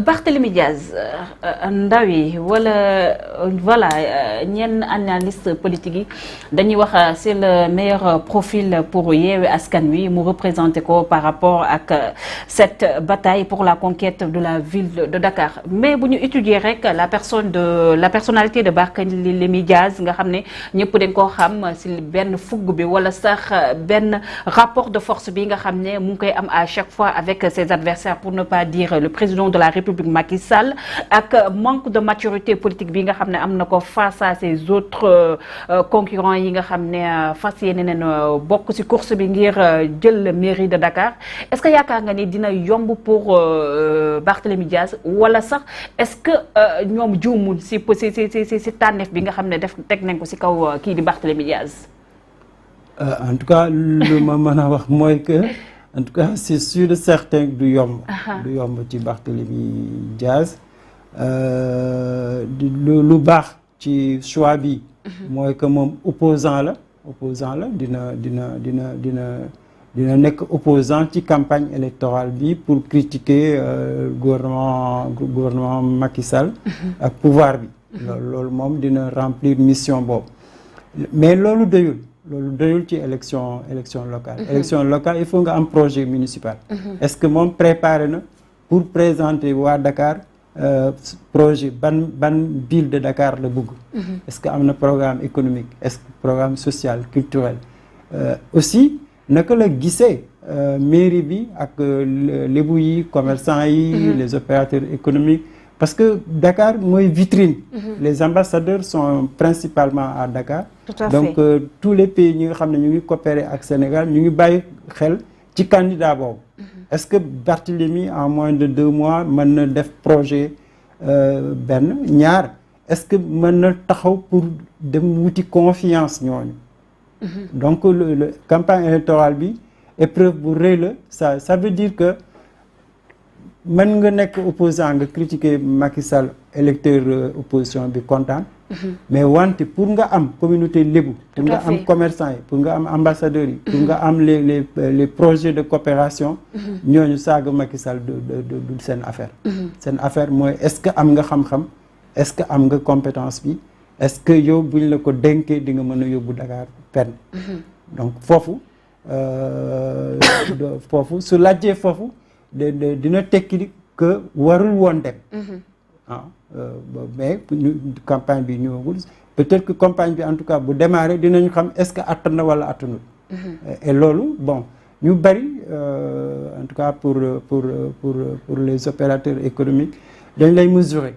Barthélémy Diaz ndaw yi wala voilà ñenn analyste politique yi dañuy wax c'est le meilleur profil pour Yewwi Askan Wi mu représenté ko par rapport ak cette bataille pour la conquête de la ville de Dakar mais bu ñu étudier rek la personnalité de Barthélémy Diaz nga xam ne ñëpp dañ koo xam si benn fugg bi wala sax benn rapport de force bi nga xam ne mu ngi koy am à chaque fois avec ses adversaires pour ne pas dire le président de la République Macky Sall ak manque de maturité politique bi nga xam ne am na ko face à ses autres concurrents yi nga xam ne fas yéene neen bokk ci course bi ngir jël mairie de Dakar est-ce que yaakaar nga ni dina yomb pour Barthélémy Diaz wala sax est-ce que ñoom juumul ci tànneef bi nga xam ne teg nañ ko ci kaw kii di Barthélémy Diaz. En tout cas lu ma mën a wax mooy que en tout cas c'est sûr de certain du yomb ci Barthélémy Diaz lu baax ci choix bi mooy que moom opposant la dina nekk opposant ci campagne électorale bi pour critiquer gouvernement Macky Sall ak pouvoir bi loolu moom dina remplir mission boobu mais loolu doyul ci élection locale élection locale il faut nga am projet municipal est-ce que moom préparé na pour présenter waa Dakar projet ban ville de Dakar la bëgg est-ce que am na programme économique est-ce que programme social culturel aussi naka la gisee mairie bi ak lébu yi commerçants yi les opérateurs économiques parce que Dakar mooy vitrine les ambassadeurs sont principalement à Dakar donc tous les pays ñi nga xam ne ñu ngi coopérer ak Sénégal ñu ngi bàyyi xel ci candidat boobu est-ce que Barthélémy en moins de 2 mois mën na def projet benn ñaar est-ce que mën na taxaw pour dem wuti confiance ñooñu donc le campagne électorale bi épreuve bu rëy la ça veut dire que mën nga nekk opposant nga critiquer Macky Sall électeur opposition bi kontaan mais wante pour nga am communauté lébu pour nga am commerçant yi pour nga am ambassadeurs yi pour nga am les projets de coopération ñooñu saaga Macky Sall du seen affaire mooy est-ce que am nga xam-xam est-ce que am nga compétence bi est-ce que yow buñ la ko dénkee di nga mën a yóbbu Dakar pen donc foofu su laajee foofu dina tekki que warul woon dem mais campagne bi ñëwagul peut-être que campagne bi en tout cas bu démarrer dinañu xam est-ce que attan na wala attanul et loolu bon ñu bari en tout cas pour les opérateurs économiques dañ lay mesurer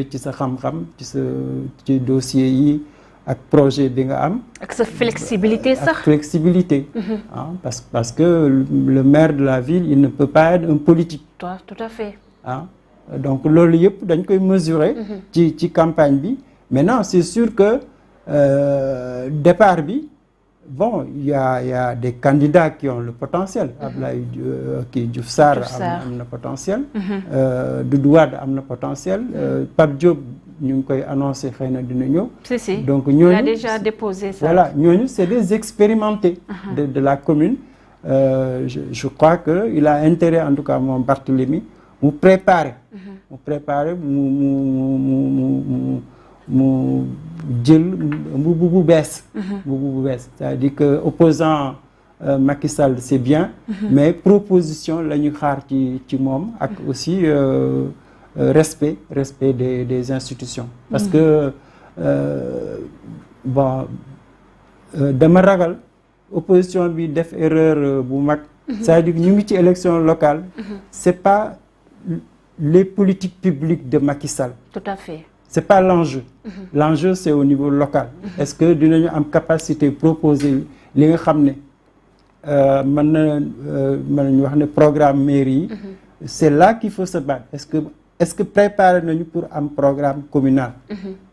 ci sa xam-xam ci dossier yi ak projet bi nga am ak sa flexibilité sax parce que le maire de la ville il ne peut pas être un politique tout à fait donc loolu yëpp dañ koy mesurer ci campagne bi maintenant c'est sûr que départ bi bon il y a des candidats qui ont le potentiel Abdoulaye Diouf Sarr am na potentiel Doudou Wade am na potentiel Pape Diop ñu ngi koy annoncé xëy na dina ñëw donc ñooñu il a déjà déposé ça voilà ñooñu c'est des expérimentés de la commune je crois que il a intérêt en tout cas moom Barthélémy mu préparer mu jël mbubu bu bees c'est-à-dire que opposant Macky Sall c'est bien mais proposition la ñu xaar ci moom ak aussi respect des institutions parce que bon dama ragal opposition bi def erreur bu mag c'est-à-dire ñu ngi ci élection locale c'est pas les politiques publiques de Macky Sall tout à fait c'est pas l'enjeu l'enjeu c'est au niveau local est-ce que dinañu am capacité proposer li nga xam ne mën nañu wax ne programme mairie yi c'est là qu'il faut se battre est-ce que préparer nañu pour am programme communal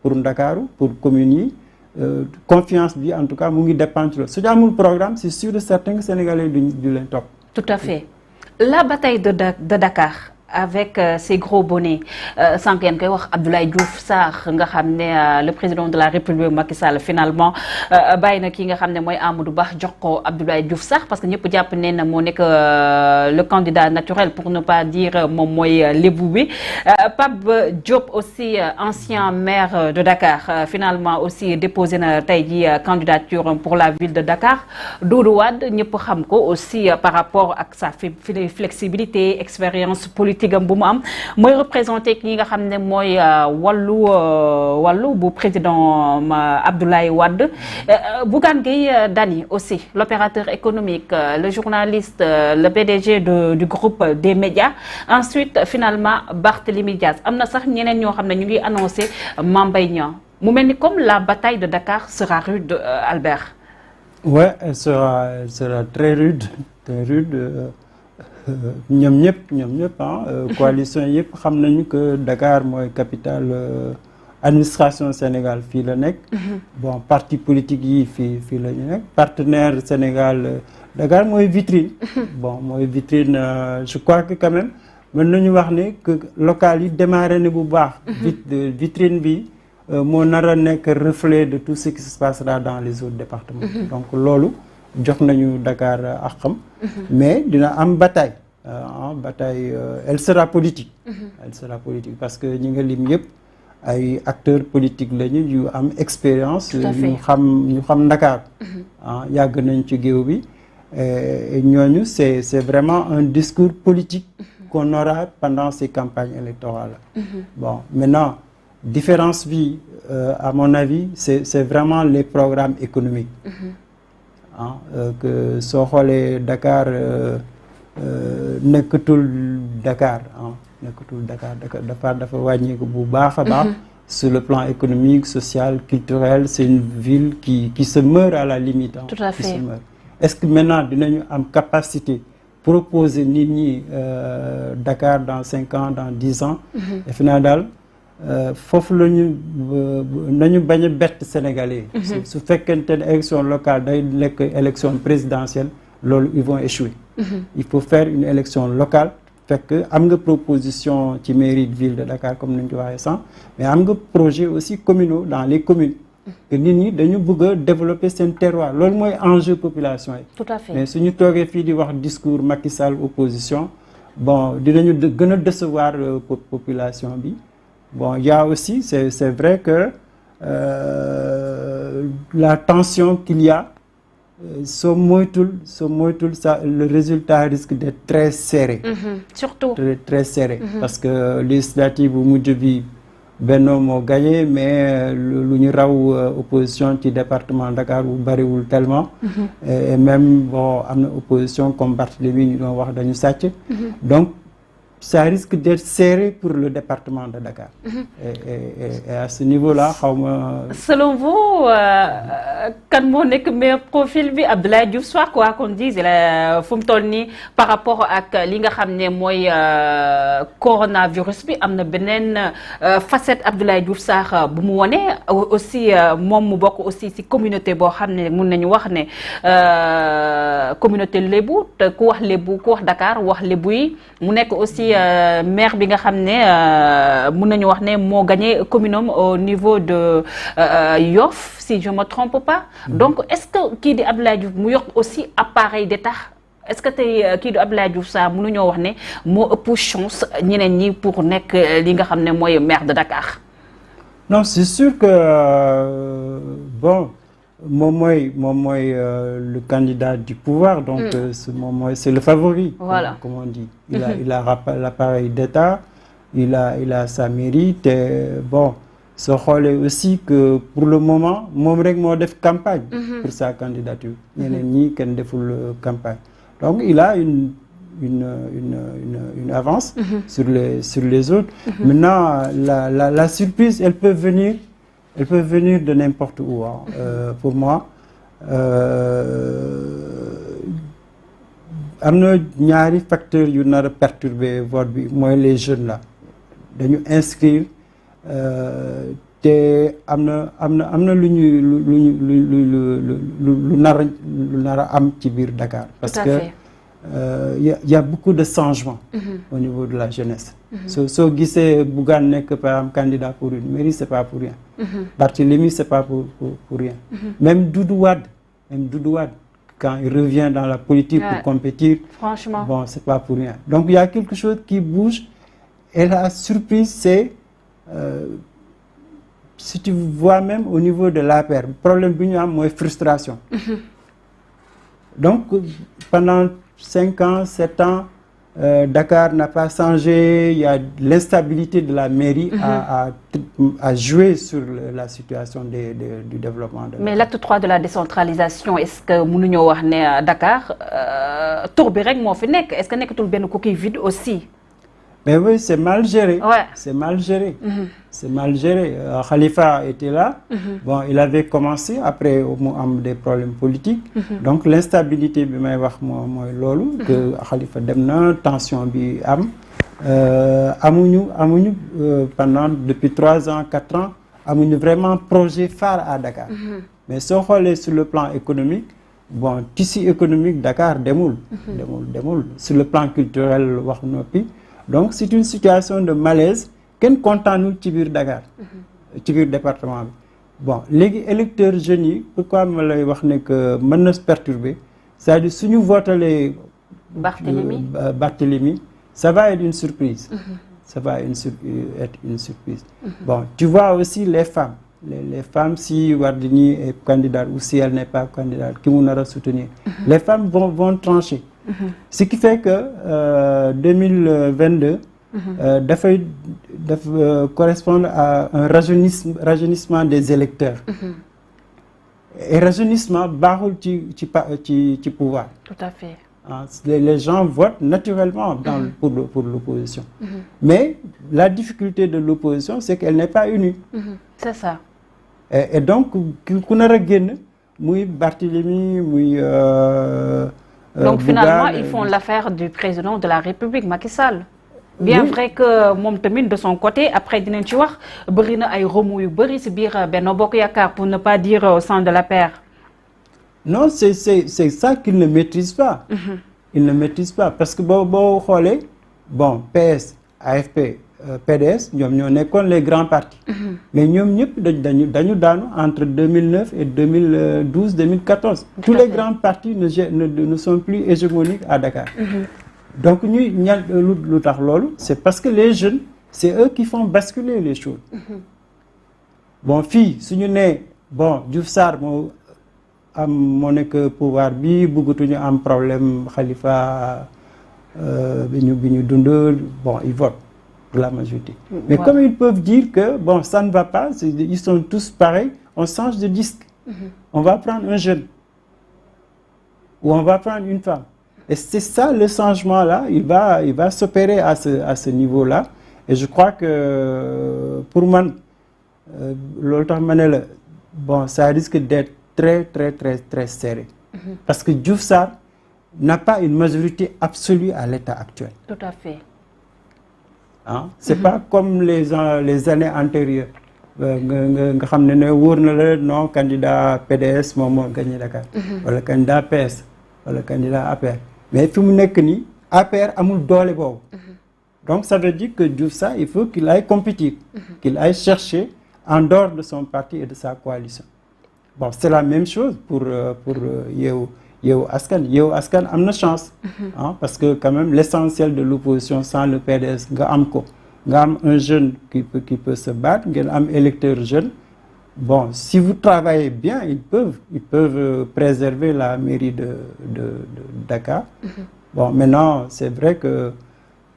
pour Ndakaaru pour communes yi confiance bi en tout cas mu ngi dépendre su ñu amul programme c'est sûr de certain que Sénégalais du leen topp tout à fait la bataille de Dakar avec ces gros bonnets sànq yéen koy wax Abdoulaye Diouf Sarr nga xam ne le président de la République Macky Sall finalement bàyyi na kii nga xam ne mooy Amadou Ba jox ko Abdoulaye Diouf Sarr parce que ñëpp jàpp ne na moo nekk le candidat naturel pour ne pas dire moom mooy lébu bi Pape Diop aussi ancien maire de Dakar finalement aussi déposé na tey ji candidature pour la ville de Dakar Doudou Wade ñëpp xam ko aussi par rapport ak sa flexibilité expérience politique tigam bu mu am mooy représenté ki nga xam ne mooy wàllu bu président Abdoulaye Wade Bougane Gueye Dany aussi l'opérateur économique le journaliste le PDG du groupe des médias ensuite finalement Barthélémy Diaz am na sax ñeneen ñoo xam ne ñu ngi annoncé Mame Mbaye Niang mu mel ni comme la bataille de Dakar sera rude Albert. Ouais, elle sera très rude ñoom ñëpp coalition yëpp xam nañu que Dakar mooy capitale administration Sénégal fii la nekk. Bon parti politique yi fii la ñu nekk partenaire Sénégal Dakar mooy vitrine. Bon mooy vitrine je crois que quand même mën nañu wax ne que local yi démarré na bu baax. Vitrine bi moo nar a nekk reflet de tout ce qui se passera dans les autres départements. Donc loolu. jox nañu Dakar ak xam mais dina am bataille elle sera politique elle sera politique parce que ñi nga lim yëpp ay acteurs politiques lañu yu am expérience ñu xam Dakar yàgg nañ ci géew bi ñooñu c'est vraiment un discours politique qu'on aura pendant ces campagnes électorales bon maintenant différence bi à mon avis c'est vraiment les programmes économiques que soo xoolee Dakar nekkatul Dakar dafa wàññeeku bu baax a baax sur le plan économique social culturel c'est une ville qui se meurt à la limite tout à fait. Qui se meurt. Est-ce que maintenant dinañu am capacité proposer nit ñi Dakar dans 5 ans dans 10 ans et finalement daal foofu la nañu bañ a bett Sénégalais yi su fekkente ne élection locale day nekk élection présidentielle loolu ils vont échouer il faut faire une élection locale fekk am nga proposition ci mairie de ville de Dakar comme ni ñu ko waxee sànq mais am nga projet aussi communaux dans les communes que nit ñi dañu bëgg a développer seen terroir loolu mooy enjeu population yi tout à fait mais suñu toogee fii di wax discours Macky Sall opposition bon dinañu gën a décevoir population bi. Bon, il y a aussi, c'est vrai que la tension qu'il y a, soo moytul ça, le résultat risque d'être très serré. Surtout. Très serré. Parce que législative bu mujj bi Benno moo gagné mais lu ñu raw opposition ci département Dakar bu bariwul tellement. Et même bon am na opposition comme Barthélémy ñu doon wax dañu sàcc. Donc ça risque d'être serré pour le département de Dakar. Et à ce niveau-là, selon vous, kan moo nekk meilleur profil bi Abdoulaye Diouf Sarr quoi qu'on dise fu mu toll nii par rapport ak li nga xam ne mooy coronavirus bi am na beneen facette Abdoulaye Diouf Sarr bu mu wone aussi moom mu bokk aussi ci communauté boo xam ne mun nañu wax ne communauté lébu te ku wax lébu ku wax Dakar wax lébu yi mu nekk aussi maire bi nga xam ne mun nañu wax ne moo gagné commune am au niveau de Yoff si je me trompe pas. Donc est-ce que kii di Abdoulaye Diouf mu yokk aussi appareil d'État est-ce que tey kii di Abdoulaye Diouf Sarr mënuñoo wax ne moo ëpp chance ñeneen ñi pour nekk li nga xam ne mooy maire de Dakar. Non, c'est sûr que bon moom mooy le candidat du pouvoir donc c'est le favori. Voilà. Comme on dit. Il a l'appareil d'État, il a sa mérite et bon soo xoolee aussi que pour le moment moom rek moo def campagne. Pour sa candidature. ñeneen ñi kenn deful campagne. Donc il a une avance sur les autres. Maintenant la surprise elle peut venir de n'importe où pour moi am na ñaari facteurs yu nar a perturber vote bi mooy les jeunes là dañu inscrire te am na lu nar a am ci biir Dakar parce que y a beaucoup de changements au niveau de la jeunesse. soo gisee Bougane nekk par exemple candidat pour une mairie, c'est pas pour rien. Barthélémy, c'est pas pour rien. Même Doudou Wade, quand il revient dans la politique pour compétir, franchement, bon, c'est pas pour rien. Donc il y a quelque chose qui bouge. Et la surprise, c'est si tu vois même au niveau de l'APR, le problème bi ñu am mooy frustration. Donc pendant 5 ans, 7 ans, Dakar n'a pas changé. Il y a l'instabilité de la mairie à jouer sur la situation du développement. Mais l'acte 3 de la décentralisation, est-ce que mënuñoo wax ne Dakar tur bi rek moo fi nekk, est-ce que nekkatul benn coquille vide aussi? Mais oui, c'est mal géré. Ouais. C'est mal géré. C'est mal géré. Khalifa était là. Bon, il avait commencé. Après, mu am des problèmes politiques. Donc, l'instabilité bi may wax mooy loolu. Que Khalifa dem na, tension bi am. Amuñu pendant depuis 3 ans, 4 ans, amuñu vraiment projet phare à Dakar. Mais soo xoolee sur le plan économique, bon, tissu économique Dakar demul. Sur le plan culturel wax noppi. Donc c'est une situation de malaise kenn kontaanul ci biir Dakar ci biir département bi. Bon léegi électeurs jeunes yi pourquoi ma lay wax ne que mën na perturber, c'est-à-dire suñu votalee Barthélémy, ça va être une surprise. Ça va être une surprise. Bon, tu vois aussi les femmes. Les femmes, si Wardini est candidate ou si elle n'est pas candidate, qui nous soutenir. Les femmes vont trancher. Ce qui fait que 2022 dafay correspondre à un rajeunissement des électeurs. Et rajeunissement baaxul ci pouvoir. Tout à fait. Les gens votent naturellement pour l'opposition. Mais la difficulté de l'opposition, c'est qu'elle n'est pas unie. C'est ça. Et donc ku nar a génn muy Barthélémy muy donc finalement ils font l'affaire du président de la République, Macky Sall. Bien vrai que moom tamit de son côté après dinañ ci wax bëri na ay remous yu bëri ci biir Benno Bokk Yaakaar, pour ne pas dire au sein de l'APR. Non, c'est ça qu'il ne maîtrise pas. Il ne maîtrise pas parce que boo xoolee bon PS, AFP, PDS ñoom ñoo nekkoon les grands partis. Mais ñoom ñëpp dañu daanu entre 2009 et 2012, 2014. Tous les grands partis ne sont plus hégémoniques à Dakar. Donc ñuy ñaan lu tax loolu, c'est parce que les jeunes, c'est eux qui font basculer les choses. Bon fii suñu nee bon Diouf Sarr moo nekk pouvoir bi bëggatuñu am problème Khalifa bi ñu dund, bon ils votent pour la majorité. Mais comme ils peuvent dire que bon ça ne va pas, ils sont tous pareils, on change de disque. On va prendre un jeune ou on va prendre une femme. Et c'est ça le changement là, il va s'opérer à ce niveau là. Et je crois que pour moi loolu tax ma ne la bon ça risque d'être très serré. Parce que Diouf Sarr n'a pas une majorité absolue à l'état actuel. Tout à fait. C'est pas comme les années antérieures. nga xam ne wóor na la non candidat PDS moom moo gagné Dakar. Wala candidat PS wala candidat APR. Mais fi mu nekk nii APR amul doole boobu. Donc ça veut dire que Diouf Sarr il faut qu'il aille compétir. Qu'il aille chercher en dehors de son parti et de sa coalition. Bon c'est la même chose pour Yewwi Askan am na chance. Parce que quand même l'essentiel de l'opposition sans le PDS nga am un jeune qui peut se battre, ngeen am électeur jeune. Bon si vous travaillez bien ils peuvent préserver la mairie de Dakar. Bon maintenant c'est vrai que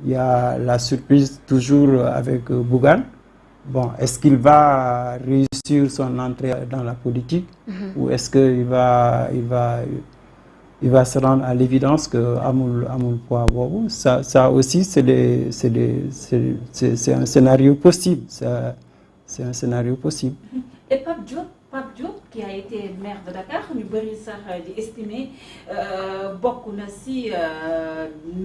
il y a la surprise toujours avec Bougane. Bon est-ce qu'il va réussir son entrée dans la politique ou est-ce que il va se rendre à l'évidence que amul poids boobu. Ça aussi c'est un scénario possible. C'est un scénario possible. Et Pape Diop qui a été maire de Dakar ñu bëri sax di estimer bokk na ci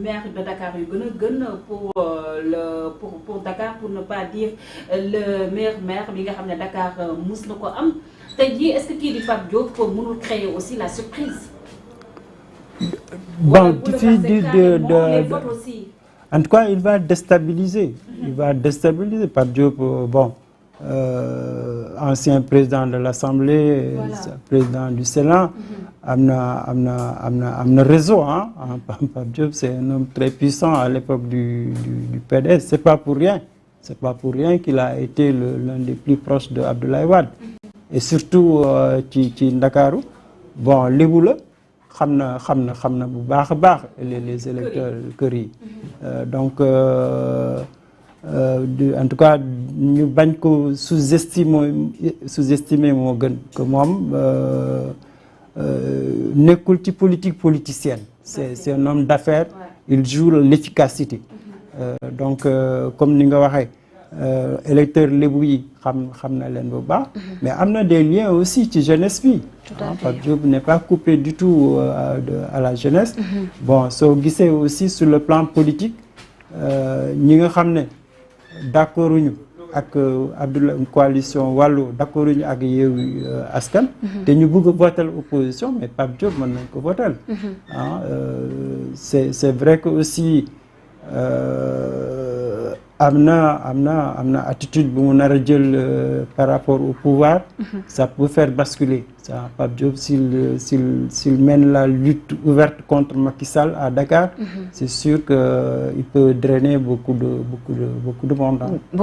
maire de Dakar yu gën pour Dakar, pour ne pas dire le meilleur maire bi nga xam ne Dakar mus na ko am. Tey jii est-ce que kii di Pape Diop mënul créer aussi la surprise? Bon, en tout cas, il va déstabiliser. Il va déstabiliser. Pape Diop, bon, ancien président de l'Assemblée, président du Sénat, amna réseau. Hein? Pape Diop, c'est un homme très puissant à l'époque du PDS. C'est pas pour rien. C'est pas pour rien qu'il a été l'un des plus proches de Abdoulaye Wade. Et surtout, ci Ndakaaru, bon, lébu la xam na bu baax a baax les électeurs kër yi. Donc en tout cas ñu bañ ko sous-estimer moo gën que moom nekkul ci politique politicienne. C'est un homme d'affaires. Il joue l'efficacité. Donc comme ni nga waxee électeurs lébu yi xam na leen bu baax. Mais am na des liens aussi ci jeunesse bi. Pape Diop n'est pas coupé du tout à la jeunesse. Bon soo gisee aussi sur le plan politique ñi nga xam ne d'accorduñu ak Abdoulaye coalition wàllu d'accorduñu ak Yewwi Askan. te ñu bëgg a voter opposition mais Pape Diop mën nañ ko voter. C'est vrai que aussi am na attitude bu mu nar a jël par rapport au pouvoir. Ça peut faire basculer. Ça, Pape Diop s'il mène la lutte ouverte contre Macky Sall à Dakar, c'est sûr que il peut drainer beaucoup de monde.